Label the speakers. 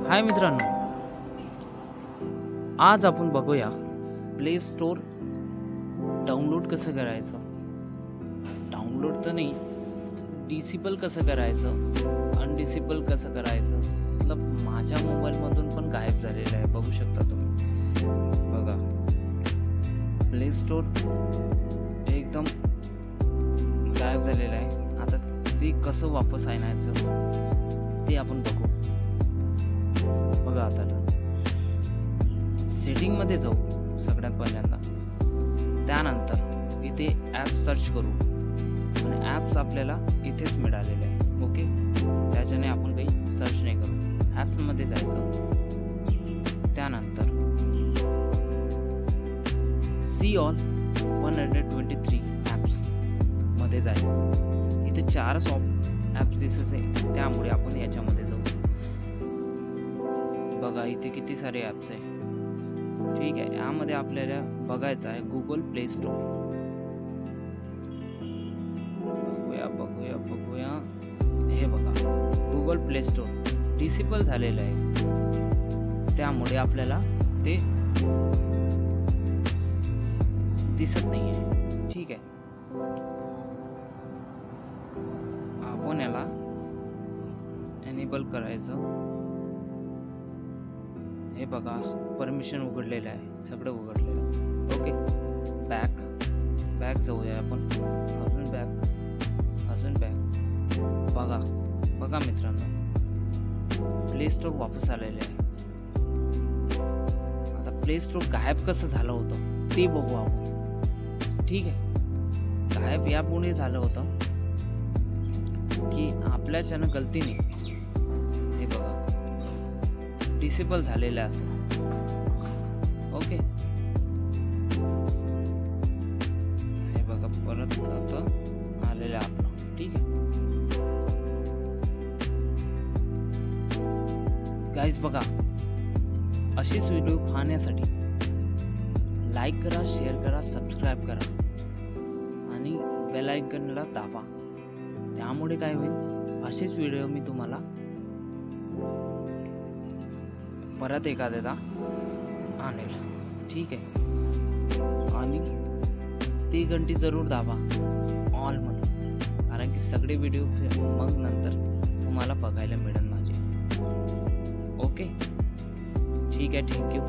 Speaker 1: हाय मित्रांनो, आज आपण बघूया प्ले स्टोर डाउनलोड कसं करायचं. डाउनलोड तर नाही, डिसेबल कसं करायचं, अनडिसेबल कसं करायचं. मतलब माझ्या मोबाईलमधून पण गायब झालेलं आहे, बघू शकता तुम्ही. बघा, प्ले स्टोर एकदम गायब झालेलं आहे. आता ते कसं वापस आणायचं ते आपण बघू. बघा, आता सेटिंगमध्ये जाऊ सगळ्यात पहिल्यांदा. त्यानंतर इथे ॲप सर्च करू आणि ॲप्स आपल्याला इथेच मिळालेले आहे. ओके, त्याच्याने आपण काही सर्च नाही करू. ॲप्समध्ये जायचं. त्यानंतर सी ऑल 123 ॲप्समध्ये जायचं. इथे 4 ॲप्स दिसत आहे, त्यामुळे आपण याच्यामध्ये जाऊ. बघा, इथे किती सारे ॲप्स आहे. ठीक आहे, यामध्ये आपल्याला बघायचं आहे गुगल प्ले स्टोर. बघूया. हे बघा, गुगल प्ले स्टोर डिसेबल झालेलं आहे, त्यामुळे आपल्याला ते दिसत नाही आहे. ठीक आहे, आपण याला एनेबल करायचं. हे बघा, परमिशन उघडलेलं आहे, सगळं उघडलेलं आहे. ओके, बॅक जाऊया आपण. अजून बॅक. बघा मित्रांनो, प्ले स्टोर वापस आलेले आहे. आता प्ले स्टोर गायब कसं झालं होतं ते बघू आपण. ठीक आहे, गायब यापुढे झालं होतं की आपल्याच्यानं गलतीने हे बघा डिसेबल झालेलं असेल. ओके, हे बघा, परत आता आलेलं आपलं. ठीक आहे गाईज, बघा, अशीच व्हिडिओ पाहण्यासाठी लाईक करा, शेअर करा, सबस्क्राईब करा आणि बेल आयकॉनला दाबा. त्यामुळे काय होईल, असेच व्हिडिओ मी तुम्हाला परत एखाद्याला आणेल. ठीक आहे, आणि ती घंटी जरूर दाबा ऑल म्हणून, कारण की सगळे व्हिडिओ मग नंतर तुम्हाला बघायला मिळेल माझे. ओके, ठीक आहे, थँक्यू.